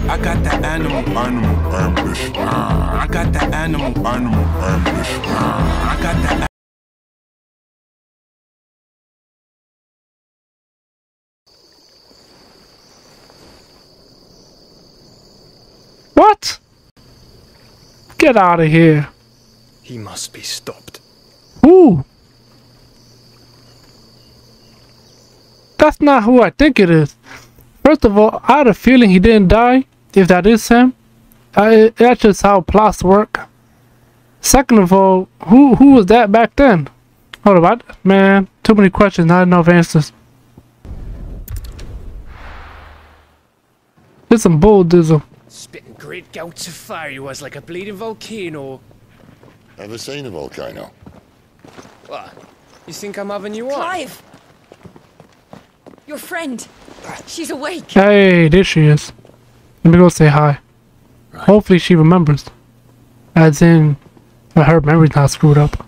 I got the animal ambition. I got the animal ambition. I got the. What? Get out of here. He must be stopped. Who? That's not who I think it is. First of all, I had a feeling he didn't die, if that is him. That's just how plots work. Second of all, who was that back then? Hold on, man, too many questions, not enough answers. There's some bull dizzle. Spitting great gouts of fire he was, like a bleeding volcano. Ever seen a volcano? What? You think I'm having you on? Clive! Your friend. She's awake. Hey, there she is. Let me go say hi. Right. Hopefully she remembers. As in, her memory's not screwed up.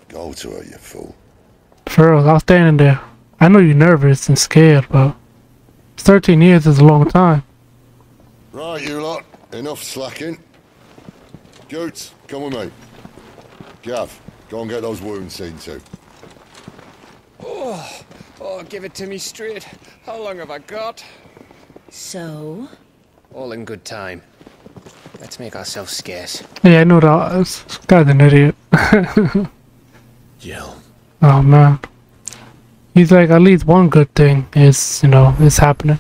Go to her, you fool. For real, I was standing there. I know you're nervous and scared, but 13 years is a long time. Right, you lot. Enough slacking. Goots, come with me. Gav, go and get those wounds seen to. Oh, give it to me straight. How long have I got? So? All in good time. Let's make ourselves scarce. Yeah, I know that. This guy's an idiot. Jill. Oh man. He's like, at least one good thing is, you know, is happening.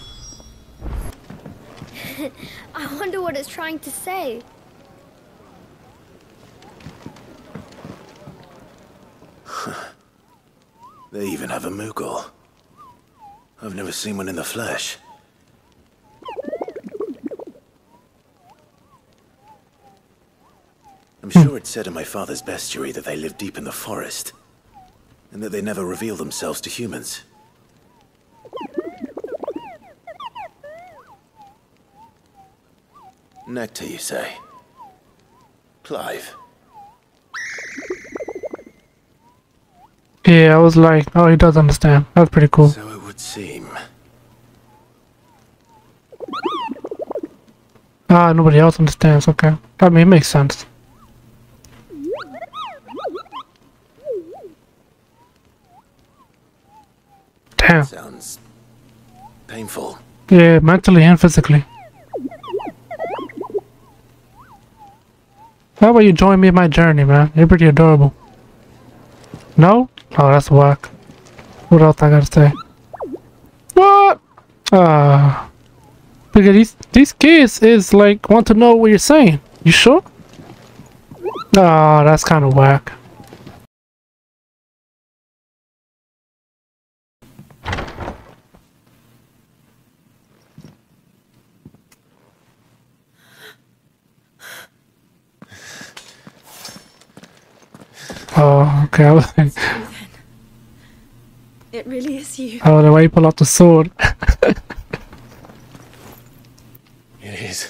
I wonder what it's trying to say. They even have a Moogle. I've never seen one in the flesh. I'm sure it said in my father's bestiary that they live deep in the forest, and that they never reveal themselves to humans. Nectar, you say? Clive. Yeah, I was like, oh, he does understand. That's pretty cool. So it would seem. Ah, nobody else understands. Okay. I mean, it makes sense. Damn. Sounds painful. Yeah, mentally and physically. How about you join me in my journey, man? You're pretty adorable. No? Oh, that's whack. What else I gotta say? What? Because these kids is like want to know what you're saying. You sure? Oh, that's kind of whack. Oh, okay. I was like, It really is you. oh, the way you pull out the sword. It is.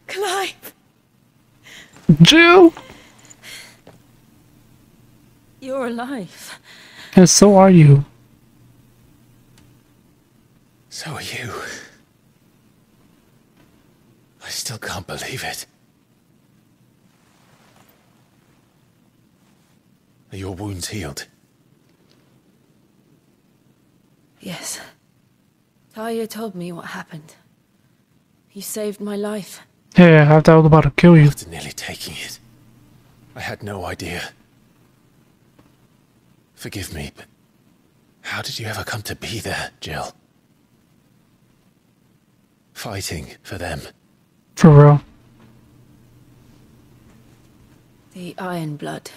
Clive! Jill! You're alive. And so are you. So are you. I still can't believe it. Are your wounds healed? Yes. Talia told me what happened. You saved my life. Yeah, after I was about to kill you. After nearly taking it. I had no idea. Forgive me, but how did you ever come to be there, Jill? Fighting for them. For real. The Iron Blood.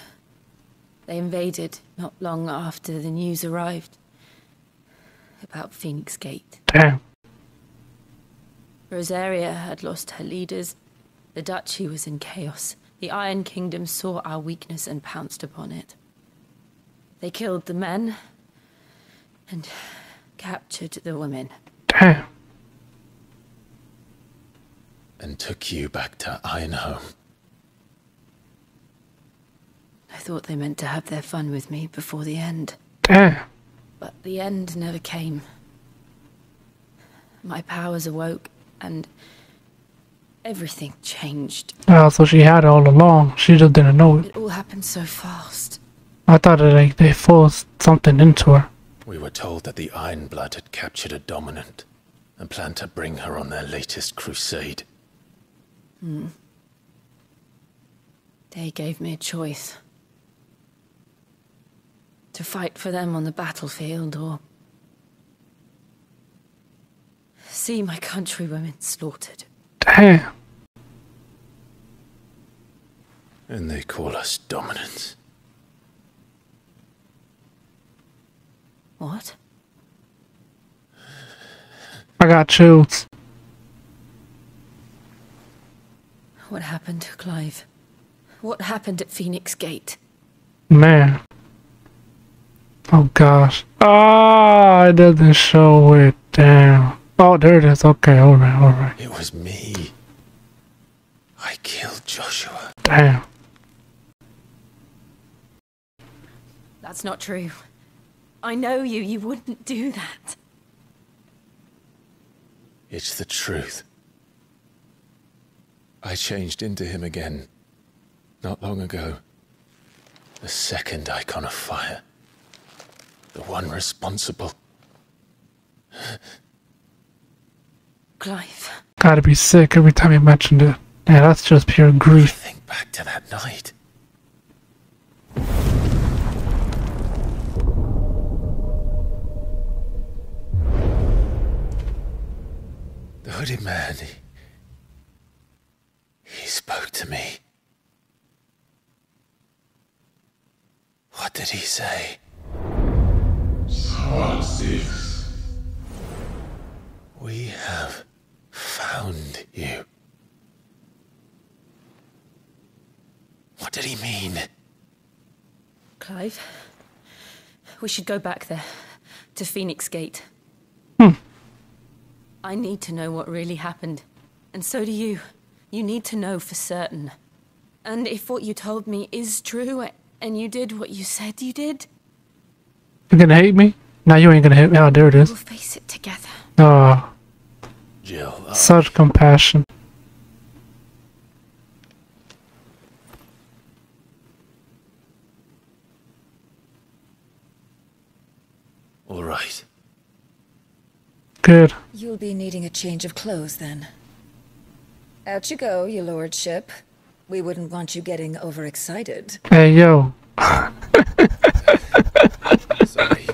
They invaded not long after the news arrived about Phoenix Gate. Damn. Rosaria had lost her leaders. The Duchy was in chaos. The Iron Kingdom saw our weakness and pounced upon it. They killed the men and captured the women. Damn. And took you back to Ironhome. I thought they meant to have their fun with me before the end. Damn. But the end never came. my powers awoke, and everything changed. So she had it all along. She just didn't know it. It all happened so fast. I thought that they forced something into her. We were told that the Iron Blood had captured a dominant and planned to bring her on their latest crusade. They gave me a choice. To fight for them on the battlefield, or see my countrywomen slaughtered. Damn. And they call us dominants. What? I got chills. What happened to Clive? What happened at Phoenix Gate? Man. Oh gosh. Ah, it doesn't show it. Damn. Oh, there it is. Okay, alright. It was me. I killed Joshua. Damn. That's not true. I know you. You wouldn't do that. It's the truth. I changed into him again, not long ago. The second icon of fire. The one responsible. Clive. Gotta be sick every time you mentioned it. Yeah, that's just pure grief. Think back to that night. The hooded man, he spoke to me. What did he say? Part 6. We have found you. What did he mean? Clive, we should go back there, to Phoenix Gate. I need to know what really happened. And so do you. You need to know for certain. And if what you told me is true, and you did what you said you did, You gonna hate me? Now you ain't gonna hate me. Oh, there it is. we'll face it together. Oh, Jill, such compassion. all right. Good. You'll be needing a change of clothes then. Out you go, your lordship. We wouldn't want you getting overexcited. Hey, yo. Sorry.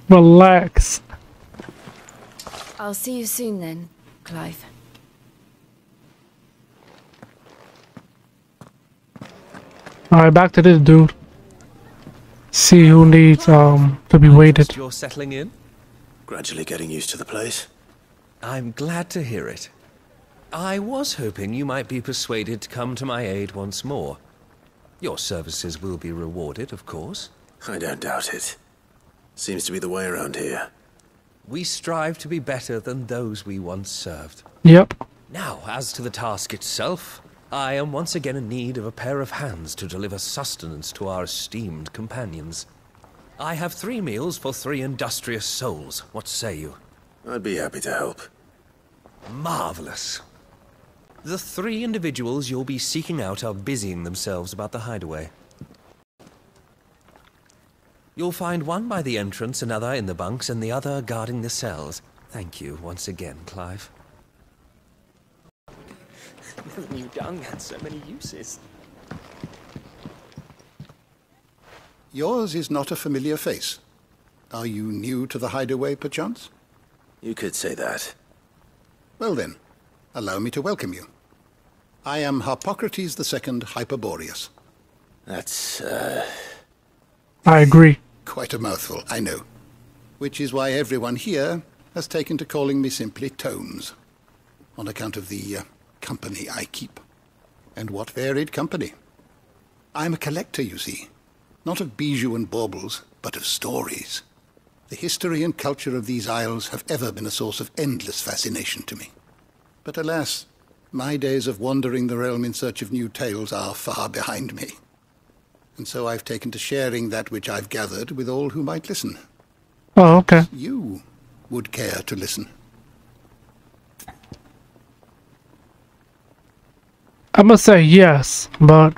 Relax. I'll see you soon then, Clive. Alright, back to this dude. See who needs to be weighted. You're settling in? Gradually getting used to the place. I'm glad to hear it. I was hoping you might be persuaded to come to my aid once more. Your services will be rewarded, of course. I don't doubt it. Seems to be the way around here. We strive to be better than those we once served. Yep. Now, as to the task itself, I am once again in need of a pair of hands to deliver sustenance to our esteemed companions. I have 3 meals for 3 industrious souls. What say you? I'd be happy to help. Marvelous. The 3 individuals you'll be seeking out are busying themselves about the hideaway. You'll find one by the entrance, another in the bunks, and the other guarding the cells. Thank you once again, Clive. Never knew dung had so many uses. Yours is not a familiar face. Are you new to the hideaway, perchance? You could say that. Well then, allow me to welcome you. I am Harpocrates II Hyperboreus. That's, I agree. Quite a mouthful, I know. Which is why everyone here has taken to calling me simply Tomes, on account of the company I keep. And what varied company. I'm a collector, you see. Not of bijou and baubles, but of stories. The history and culture of these isles have ever been a source of endless fascination to me. But alas, my days of wandering the realm in search of new tales are far behind me. And so I've taken to sharing that which I've gathered with all who might listen. Oh, okay. You would care to listen. I'm gonna say yes, but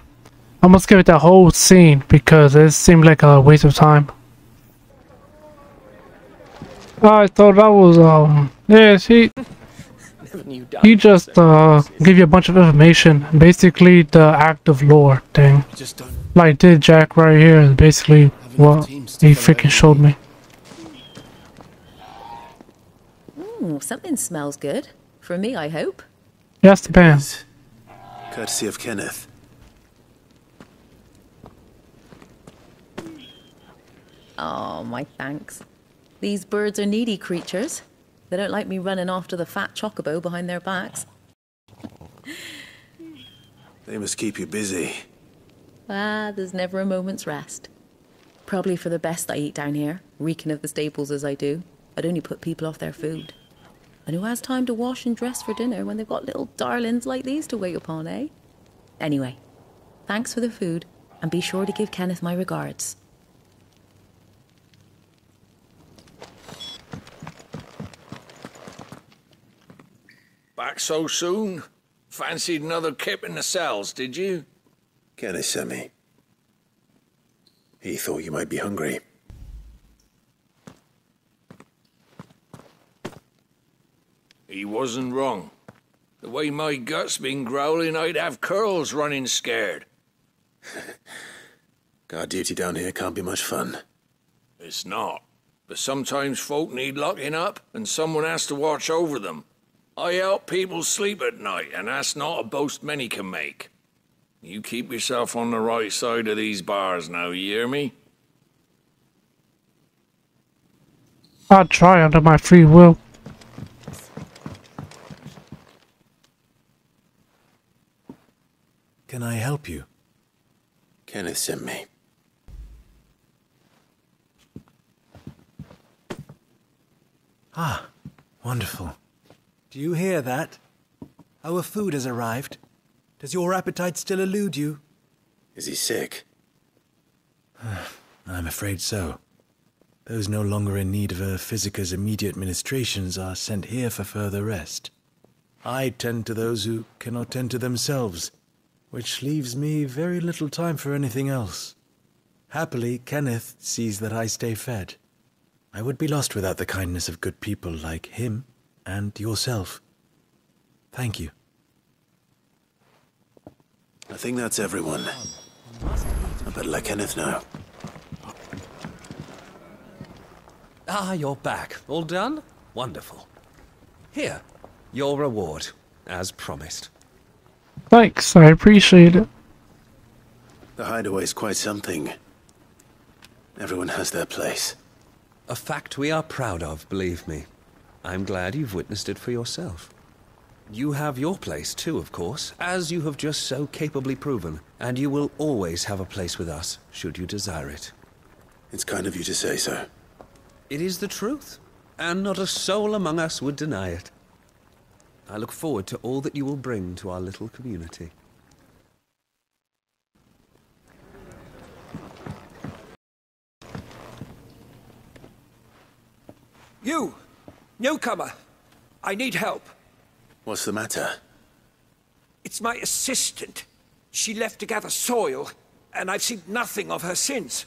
I must give it that whole scene because it seemed like a waste of time. Alright, so that was yeah, he just give you a bunch of information, basically the active lore thing. Like did Jack right here is basically what he freaking showed me. Ooh, something smells good. For me, I hope. Yes, the band. Courtesy of Kenneth. Oh, my thanks. These birds are needy creatures. They don't like me running after the fat chocobo behind their backs. They must keep you busy. Ah, there's never a moment's rest. Probably for the best I eat down here, reeking of the stables as I do. I'd only put people off their food. And who has time to wash and dress for dinner when they've got little darlings like these to wait upon, eh? Anyway, thanks for the food, and be sure to give Kenneth my regards. Back so soon? Fancied another kip in the cells, did you? Kenneth sent me. He thought you might be hungry. He wasn't wrong. The way my gut's been growling, I'd have curls running scared. Guard duty down here can't be much fun. It's not. But sometimes folk need locking up, and someone has to watch over them. I help people sleep at night, and that's not a boast many can make. You keep yourself on the right side of these bars now, you hear me? I'll try under my free will. Can I help you? Kenneth sent me. Ah, wonderful. Do you hear that? Our food has arrived. Does your appetite still elude you? Is he sick? I'm afraid so. Those no longer in need of a physicker's immediate ministrations are sent here for further rest. I tend to those who cannot tend to themselves, which leaves me very little time for anything else. Happily, Kenneth sees that I stay fed. I would be lost without the kindness of good people like him and yourself. Thank you. I think that's everyone. I better let Kenneth know. Ah, you're back. All done? Wonderful. Here, your reward, as promised. Thanks, I appreciate it. The hideaway's quite something. Everyone has their place. A fact we are proud of, believe me. I'm glad you've witnessed it for yourself. You have your place too, of course, as you have just so capably proven, and you will always have a place with us, should you desire it. It's kind of you to say so. It is the truth, and not a soul among us would deny it. I look forward to all that you will bring to our little community. You! Newcomer! I need help. What's the matter? It's my assistant. She left to gather soil, and I've seen nothing of her since.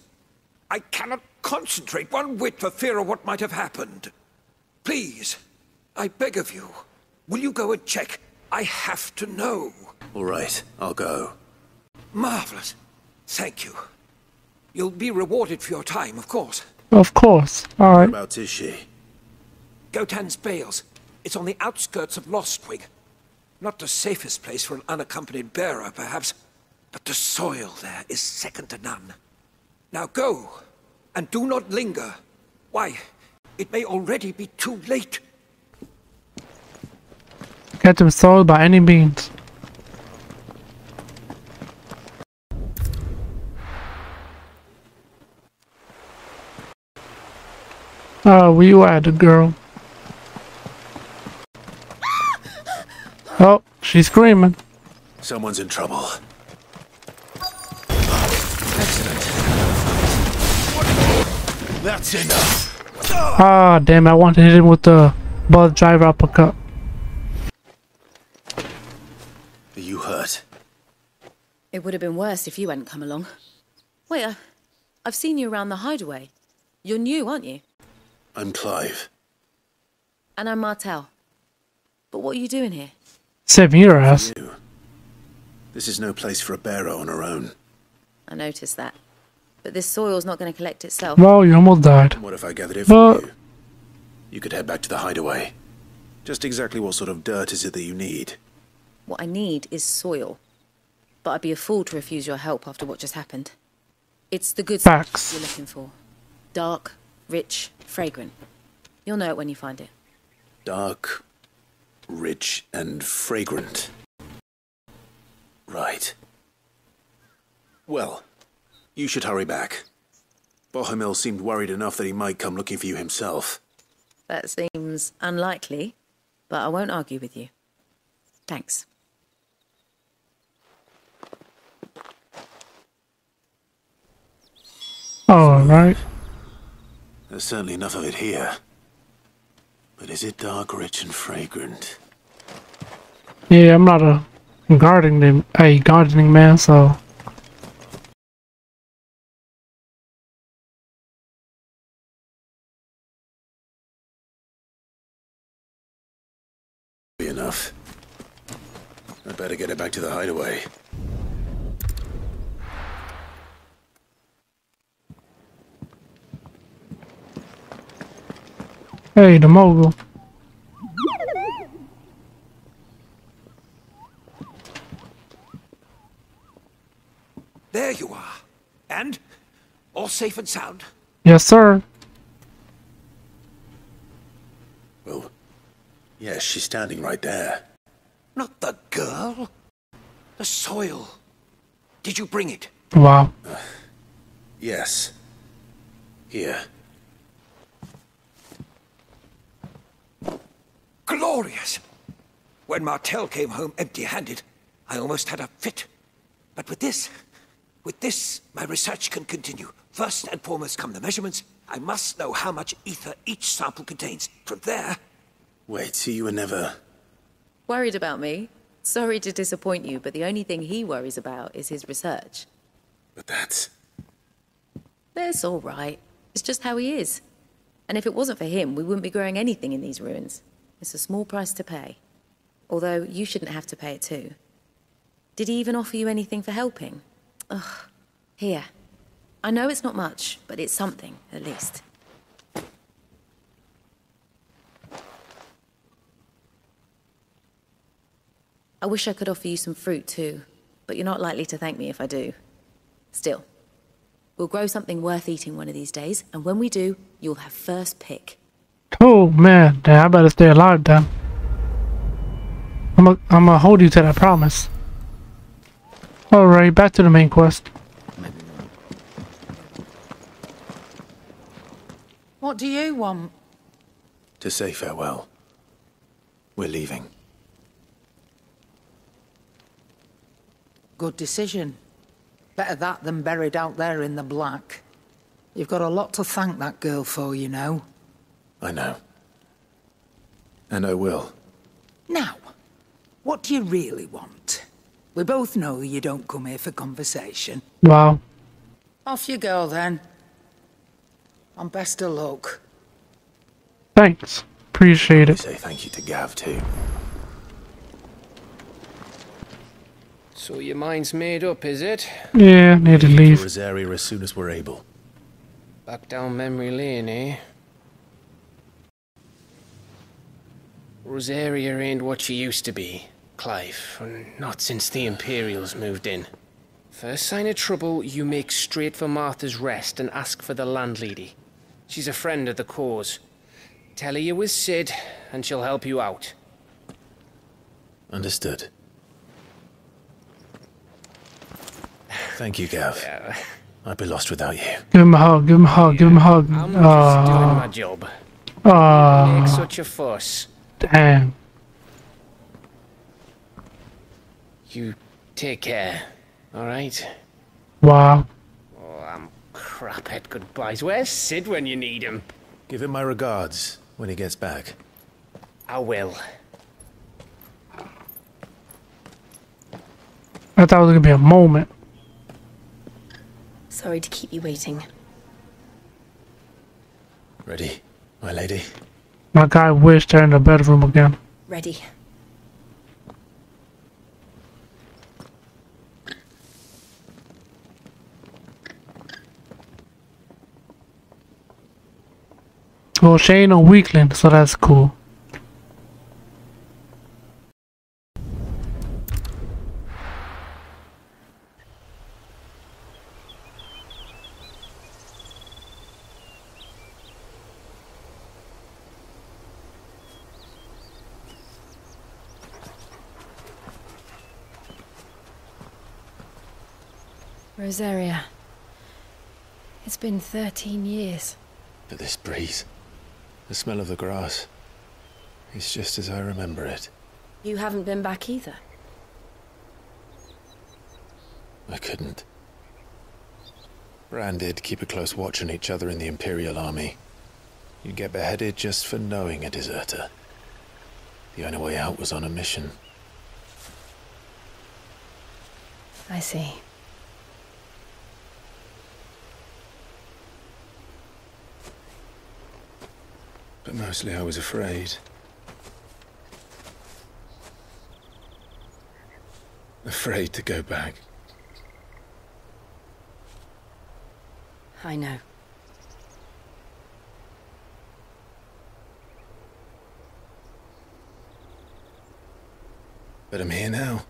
I cannot concentrate one whit for fear of what might have happened. Please, I beg of you, will you go and check? I have to know. All right, I'll go. Marvelous. Thank you. You'll be rewarded for your time, of course. Of course. Alright. Whereabouts is she? Gotan's Bales. It's on the outskirts of Lostwig. Not the safest place for an unaccompanied bearer, perhaps, but the soil there is second to none. Now go, and do not linger. Why, it may already be too late. Get them sold by any means. Oh, where you at, girl? Oh, she's screaming. Someone's in trouble. Excellent. That's enough. Ah, damn, I want to hit him with the buzz driver uppercut. Are you hurt? It would have been worse if you hadn't come along. Wait, I've seen you around the hideaway. You're new, aren't you? I'm Clive. And I'm Martel. But what are you doing here? Saving your ass. This is no place for a bearer on her own. I noticed that. But this soil's not going to collect itself. Well, you almost died. What if I gathered it for you? You could head back to the hideaway. Just exactly what sort of dirt is it that you need? What I need is soil. But I'd be a fool to refuse your help after what just happened. It's the good stuff you're looking for. Dark, rich, fragrant. You'll know it when you find it. Dark, rich, and fragrant. Right. Well, you should hurry back. Bohemil seemed worried enough that he might come looking for you himself. That seems unlikely, but I won't argue with you. Thanks. All right. There's certainly enough of it here. But is it dark, rich, and fragrant? Yeah, I'm not a gardening man, so. Be enough. I'd better get it back to the hideaway. Hey, the mogul. There you are. And? All safe and sound? Yes, sir. Well, yes, she's standing right there. Not the girl. The soil. Did you bring it? Wow. Yes. Here. Glorious! When Martel came home empty-handed, I almost had a fit. But with this, my research can continue. First and foremost come the measurements. I must know how much ether each sample contains. From there... Wait, so you were never... Worried about me? Sorry to disappoint you, but the only thing he worries about is his research. But that's... That's all right. It's just how he is. And if it wasn't for him, we wouldn't be growing anything in these ruins. It's a small price to pay. Although, you shouldn't have to pay it too. Did he even offer you anything for helping? Ugh. Here. I know it's not much, but it's something, at least. I wish I could offer you some fruit too, but you're not likely to thank me if I do. Still, we'll grow something worth eating one of these days, and when we do, you'll have first pick. Oh man, damn, I better stay alive then. I'm gonna hold you to that promise. Alright, back to the main quest. What do you want? To say farewell. We're leaving. Good decision. Better that than buried out there in the black. You've got a lot to thank that girl for, you know. I know. And I will. Now, what do you really want? We both know you don't come here for conversation. Wow. Off you go, then. And best of luck. Thanks. Appreciate it. Say thank you to Gav, too. So your mind's made up, is it? Yeah, need to leave. Rosaria as soon as we're able. Back down memory lane, eh? Rosaria ain't what she used to be, Clive. Not since the Imperials moved in. First sign of trouble, you make straight for Martha's Rest and ask for the landlady. She's a friend of the cause. Tell her you was Sid, and she'll help you out. Understood. Thank you, Gav. Yeah. I'd be lost without you. Give him a hug, give him a hug, give him a hug. I'm just doing my job. Make such a fuss. Damn. You take care, alright? Wow. Oh, I'm crap at goodbyes. Where's Sid when you need him? Give him my regards when he gets back. I will. I thought it was gonna be a moment. Sorry to keep you waiting. Ready, my lady? My guy wished they're in the bedroom again. Ready. Well, she ain't no weakling, so that's cool. Rosaria. It's been 13 years. But this breeze, the smell of the grass, it's just as I remember it. You haven't been back either. I couldn't. Bran did keep a close watch on each other in the Imperial Army. You'd get beheaded just for knowing a deserter. The only way out was on a mission. I see. But mostly I was afraid. Afraid to go back. I know. But I'm here now.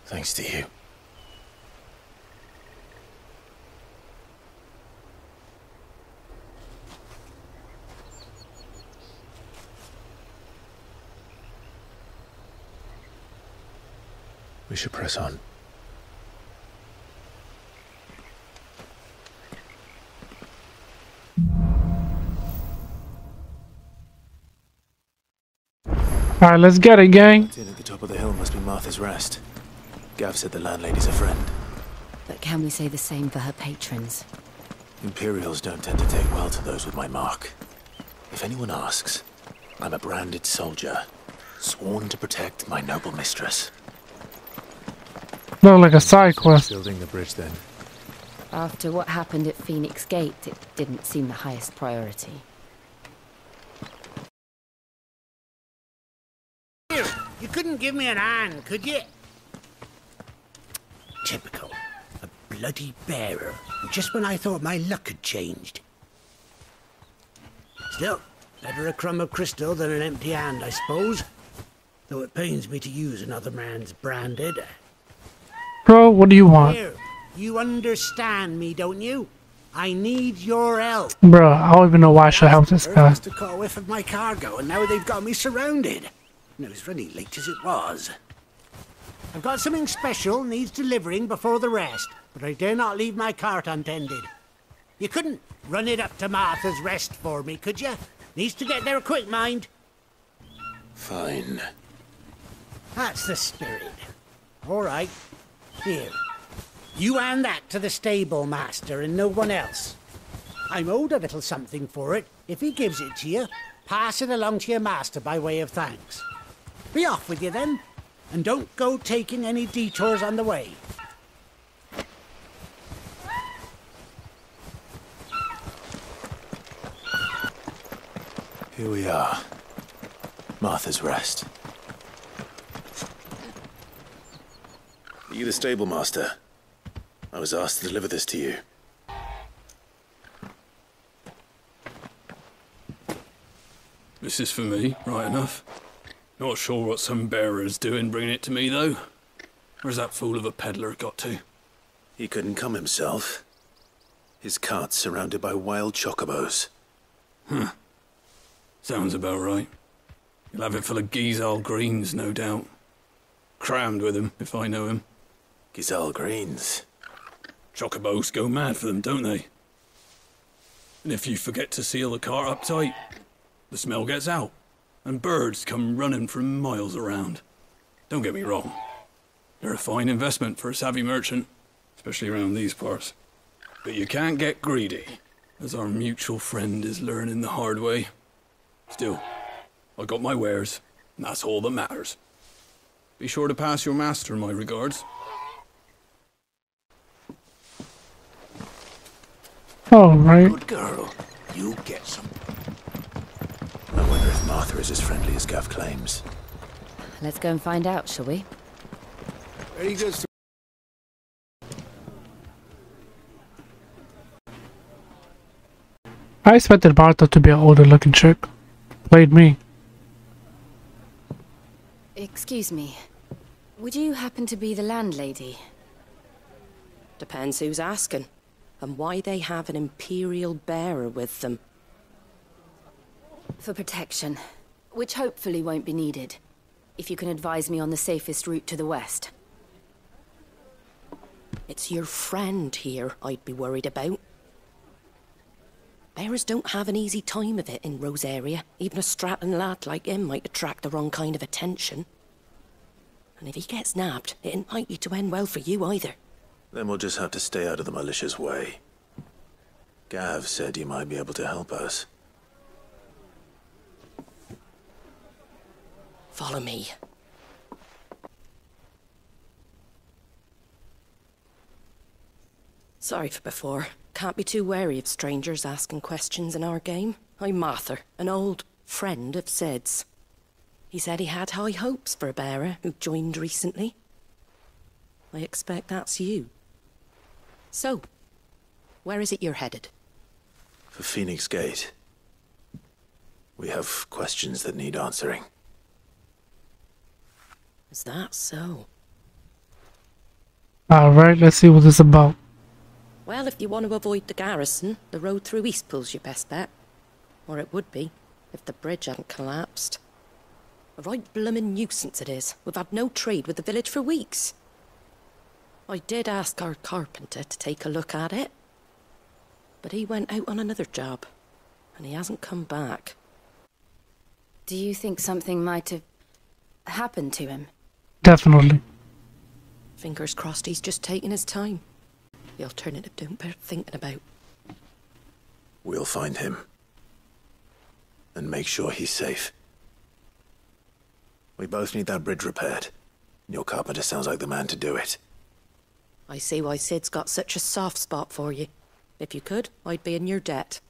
Thanks to you. We should press on. Alright, let's get it, gang. In at the top of the hill must be Martha's Rest. Gav said the landlady's a friend. But can we say the same for her patrons? Imperials don't tend to take well to those with my mark. If anyone asks, I'm a branded soldier, sworn to protect my noble mistress. Look like a side quest. Building the bridge then. After what happened at Phoenix Gate, it didn't seem the highest priority. You couldn't give me an hand, could you? Typical. A bloody bearer. Just when I thought my luck had changed. Still, better a crumb of crystal than an empty hand, I suppose. Though it pains me to use another man's branded. Bro, what do you want? Here, you understand me, don't you? I need your help. Bro, I don't even know why I should help this guy. Just to caught a whiff of my cargo, and now they've got me surrounded. And it was really late as it was. I've got something special needs delivering before the rest, but I dare not leave my cart untended. You couldn't run it up to Martha's Rest for me, could you? Needs to get there quick, mind. Fine. That's the spirit. All right. Here. You hand that to the stable master and no one else. I'm owed a little something for it. If he gives it to you, pass it along to your master by way of thanks. Be off with you then, and don't go taking any detours on the way. Here we are. Martha's Rest. Are you the stable master? I was asked to deliver this to you. This is for me, right enough. Not sure what some bearer's doing bringing it to me, though. Where's that fool of a peddler got to? He couldn't come himself. His cart's surrounded by wild chocobos. Huh. Sounds about right. He'll have it full of Gizal greens, no doubt. Crammed with him, if I know him. Gizal greens? Chocobos go mad for them, don't they? And if you forget to seal the cart up tight, the smell gets out, and birds come running from miles around. Don't get me wrong. They're a fine investment for a savvy merchant, especially around these parts. But you can't get greedy, as our mutual friend is learning the hard way. Still, I got my wares, and that's all that matters. Be sure to pass your master my regards. All right. Good girl. You get some. I wonder if Martha is as friendly as Gav claims. Let's go and find out, shall we? Any goods to... I expected Martha to be an older looking chick. Played me. Excuse me. Would you happen to be the landlady? Depends who's asking, and why they have an Imperial bearer with them. For protection, which hopefully won't be needed. If you can advise me on the safest route to the west. It's your friend here I'd be worried about. Bearers don't have an easy time of it in Rosaria. Even a strapping lad like him might attract the wrong kind of attention. And if he gets nabbed, it ain't likely to end well for you either. Then we'll just have to stay out of the malicious way. Gav said you might be able to help us. Follow me. Sorry for before. Can't be too wary of strangers asking questions in our game. I'm Martha, an old friend of Sid's. He said he had high hopes for a bearer who joined recently. I expect that's you. So, where is it you're headed? For Phoenix Gate. We have questions that need answering. Is that so? Alright, let's see what this is about. Well, if you want to avoid the garrison, the road through Eastpool's your best bet. Or it would be, if the bridge hadn't collapsed. A right bloomin' nuisance it is. We've had no trade with the village for weeks. I did ask our carpenter to take a look at it. But he went out on another job, and he hasn't come back. Do you think something might have happened to him? Definitely. Fingers crossed he's just taking his time. The alternative don't bear thinking about. We'll find him. And make sure he's safe. We both need that bridge repaired. Your carpenter sounds like the man to do it. I see why Sid's got such a soft spot for you. If you could, I'd be in your debt.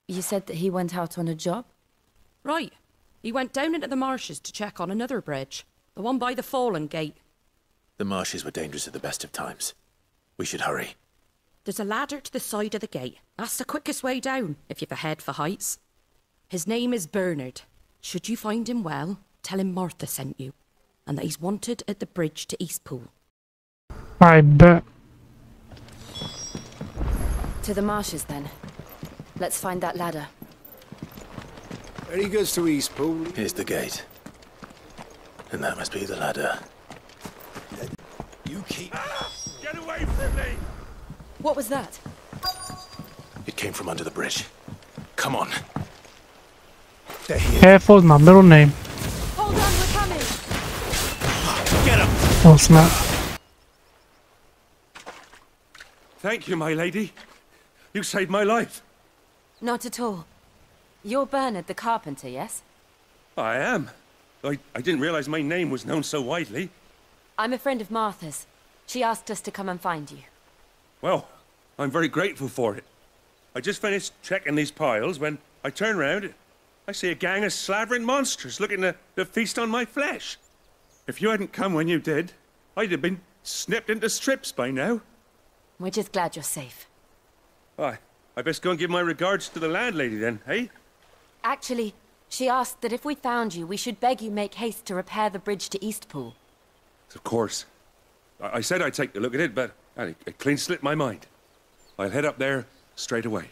You said that he went out on a job? Right. He went down into the marshes to check on another bridge. The one by the Fallen Gate. The marshes were dangerous at the best of times. We should hurry. There's a ladder to the side of the gate. That's the quickest way down, if you've a head for heights. His name is Bernard. Should you find him well, tell him Martha sent you, and that he's wanted at the bridge to Eastpool. I bet. To the marshes, then. Let's find that ladder. Any goods to Eastpool? Here's the gate. And that must be the ladder. You keep... Get away from me! What was that? It came from under the bridge. Come on. Careful is my middle name. Hold on, we're coming! Get him! Oh snap. Thank you, my lady. You saved my life. Not at all. You're Bernard the carpenter, yes? I am. I didn't realize my name was known so widely. I'm a friend of Martha's. She asked us to come and find you. Well, I'm very grateful for it. I just finished checking these piles when I turn round. I see a gang of slavering monsters looking to feast on my flesh. If you hadn't come when you did, I'd have been snipped into strips by now. We're just glad you're safe. Why, I best go and give my regards to the landlady then, eh? Actually, she asked that if we found you, we should beg you make haste to repair the bridge to Eastpool. Of course. I said I'd take a look at it, but it clean slipped my mind. I'll head up there straight away.